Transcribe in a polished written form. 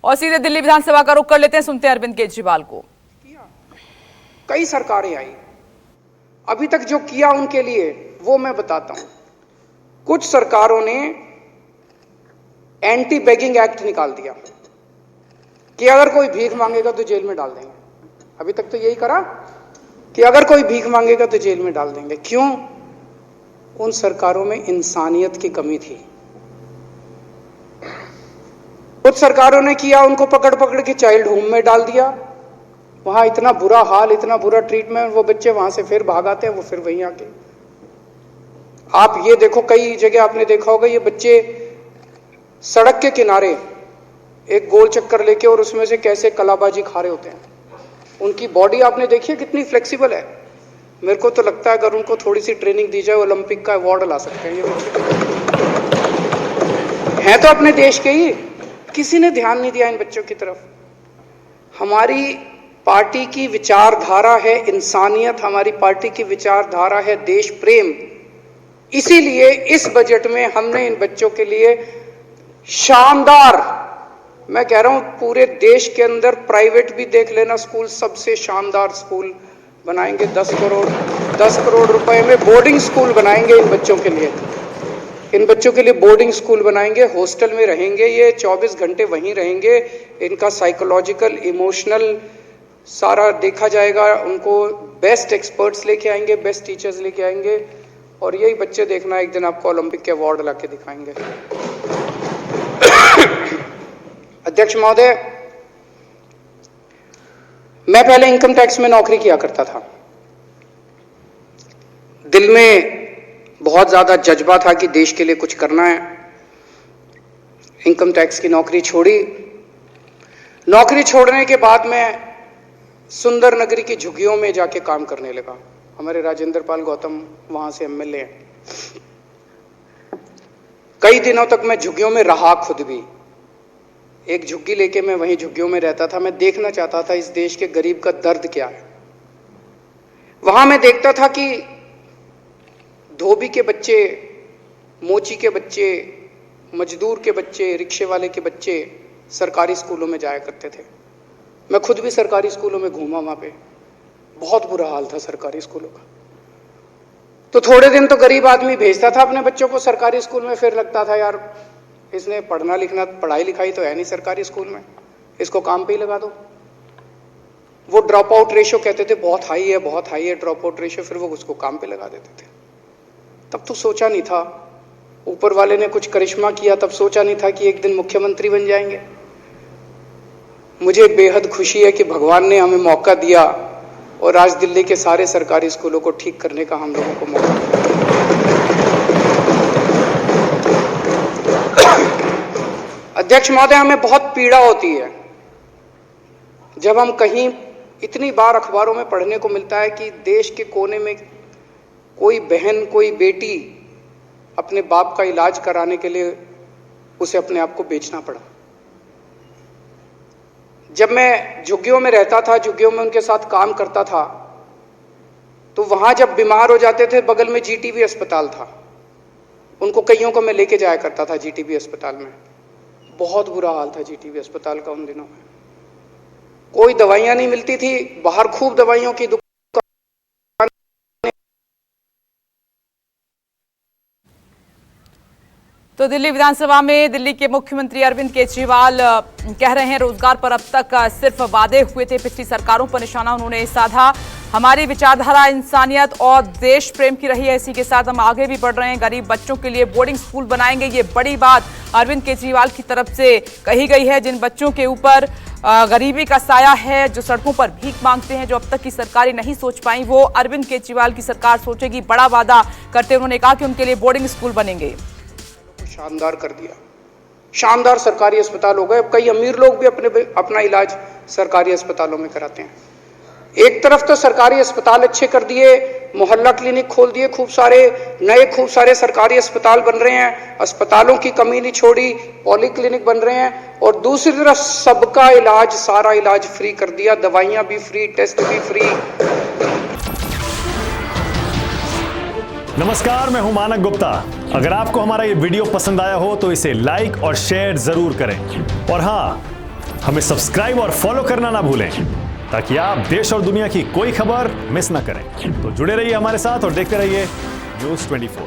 और सीधे दिल्ली विधानसभा का रुख कर लेते हैं, सुनते हैं अरविंद केजरीवाल को। कई सरकारें आई, अभी तक जो किया उनके लिए वो मैं बताता हूं। कुछ सरकारों ने एंटी बेगिंग एक्ट निकाल दिया कि अगर कोई भीख मांगेगा तो जेल में डाल देंगे। अभी तक तो यही करा कि अगर कोई भीख मांगेगा तो जेल में डाल देंगे। क्यों? उन सरकारों में इंसानियत की कमी थी। कुछ सरकारों ने किया, उनको पकड़ पकड़ के चाइल्ड होम में डाल दिया। वहां इतना बुरा हाल, इतना बुरा ट्रीटमेंट, वो बच्चे वहां से फिर भाग आते हैं, वो फिर वहीं आके। आप ये देखो, कई जगह आपने देखा होगा, ये बच्चे सड़क के किनारे एक गोल चक्कर लेके और उसमें से कैसे कलाबाजी खा रहे होते हैं। उनकी बॉडी आपने देखी है कितनी फ्लेक्सिबल है। मेरे को तो लगता है अगर उनको थोड़ी सी ट्रेनिंग दी जाए, ओलंपिक का अवार्ड ला सकते हैं ये बच्चे। हैं तो अपने देश के ही, किसी ने ध्यान नहीं दिया इन बच्चों की तरफ। हमारी पार्टी की विचारधारा है इंसानियत, हमारी पार्टी की विचारधारा है देश प्रेम। इसीलिए इस बजट में हमने इन बच्चों के लिए शानदार, मैं कह रहा हूं पूरे देश के अंदर प्राइवेट भी देख लेना स्कूल, सबसे शानदार स्कूल बनाएंगे। 10 करोड़ रुपए में बोर्डिंग स्कूल बनाएंगे इन बच्चों के लिए। इन बच्चों के लिए बोर्डिंग स्कूल बनाएंगे, हॉस्टल में रहेंगे, ये 24 घंटे वहीं रहेंगे। इनका साइकोलॉजिकल, इमोशनल सारा देखा जाएगा। उनको बेस्ट एक्सपर्ट्स लेके आएंगे, बेस्ट टीचर्स लेके आएंगे, और यही बच्चे देखना एक दिन आपको ओलंपिक के अवार्ड ला के दिखाएंगे। अध्यक्ष महोदय, मैं पहले इनकम टैक्स में नौकरी किया करता था। दिल में बहुत ज्यादा जज्बा था कि देश के लिए कुछ करना है। इनकम टैक्स की नौकरी छोड़ी। नौकरी छोड़ने के बाद मैं सुंदर नगरी की झुग्गियों में जाके काम करने लगा। हमारे राजेंद्र पाल गौतम वहां से एमएलए हैं। कई दिनों तक मैं झुग्गियों में रहा खुद भी। एक झुग्गी लेके मैं वहीं झुग्गियों में रहता था। मैं देखना चाहता था इस देश के गरीब का दर्द क्या है। वहां मैं देखता था कि धोबी के बच्चे, मोची के बच्चे, मजदूर के बच्चे, रिक्शे वाले के बच्चे सरकारी स्कूलों में जाया करते थे। मैं खुद भी सरकारी स्कूलों में घूमा। वहां पे बहुत बुरा हाल था सरकारी स्कूलों का। तो थोड़े दिन तो गरीब आदमी भेजता था अपने बच्चों को सरकारी स्कूल में, फिर लगता था यार इसने पढ़ना लिखना, पढ़ाई लिखाई तो है नहीं सरकारी स्कूल में, इसको काम पे ही लगा दो। वो ड्रॉप आउट रेशियो कहते थे बहुत हाई है, बहुत हाई है ड्रॉप आउट रेशियो, फिर वो उसको काम पे लगा देते थे। तब तो सोचा नहीं था, ऊपर वाले ने कुछ करिश्मा किया, तब सोचा नहीं था कि एक दिन मुख्यमंत्री बन जाएंगे। मुझे बेहद खुशी है कि भगवान ने हमें मौका दिया और आज दिल्ली के सारे सरकारी स्कूलों को ठीक करने का हम लोगों को मौका मिला। अध्यक्ष महोदय, हमें बहुत पीड़ा होती है जब हम कहीं, इतनी बार अखबारों में पढ़ने को मिलता है कि देश के कोने में कोई बहन, कोई बेटी अपने बाप का इलाज कराने के लिए उसे अपने आप को बेचना पड़ा। जब मैं झुग्गियों में रहता था, झुग्गियों में उनके साथ काम करता था, तो वहां जब बीमार हो जाते थे, बगल में जीटीबी अस्पताल था, उनको कईयों को मैं लेके जाया करता था जीटीबी अस्पताल में। बहुत बुरा हाल था जीटीबी अस्पताल का उन दिनों में। कोई दवाइयां नहीं मिलती थी, बाहर खूब दवाइयों की दुकान। तो दिल्ली विधानसभा में दिल्ली के मुख्यमंत्री अरविंद केजरीवाल कह रहे हैं रोजगार पर अब तक सिर्फ वादे हुए थे। पिछली सरकारों पर निशाना उन्होंने साधा। हमारी विचारधारा इंसानियत और देश प्रेम की रही है, इसी के साथ हम आगे भी बढ़ रहे हैं। गरीब बच्चों के लिए बोर्डिंग स्कूल बनाएंगे, ये बड़ी बात अरविंद केजरीवाल की तरफ से कही गई है। जिन बच्चों के ऊपर गरीबी का साया है, जो सड़कों पर भीख मांगते हैं, जो अब तक की सरकारें नहीं सोच पाई, वो अरविंद केजरीवाल की सरकार सोचेगी। बड़ा वादा करते उन्होंने कहा कि उनके लिए बोर्डिंग स्कूल बनेंगे। शानदार कर दिया, शानदार सरकारी अस्पताल हो गए। अब कई अमीर लोग भी अपना इलाज सरकारी अस्पतालों में कराते हैं। एक तरफ तो सरकारी अस्पताल अच्छे कर दिए, मोहल्ला क्लिनिक खोल दिए, खूब सारे सरकारी अस्पताल बन रहे हैं, अस्पतालों की कमी नहीं छोड़ी, पॉली क्लिनिक बन रहे हैं। और दूसरी तरफ सबका इलाज, सारा इलाज फ्री कर दिया, दवाइयां भी फ्री, टेस्ट भी फ्री। नमस्कार, मैं हूं मानक गुप्ता। अगर आपको हमारा ये वीडियो पसंद आया हो तो इसे लाइक और शेयर जरूर करें, और हां, हमें सब्सक्राइब और फॉलो करना ना भूलें ताकि आप देश और दुनिया की कोई खबर मिस ना करें। तो जुड़े रहिए हमारे साथ और देखते रहिए News 24।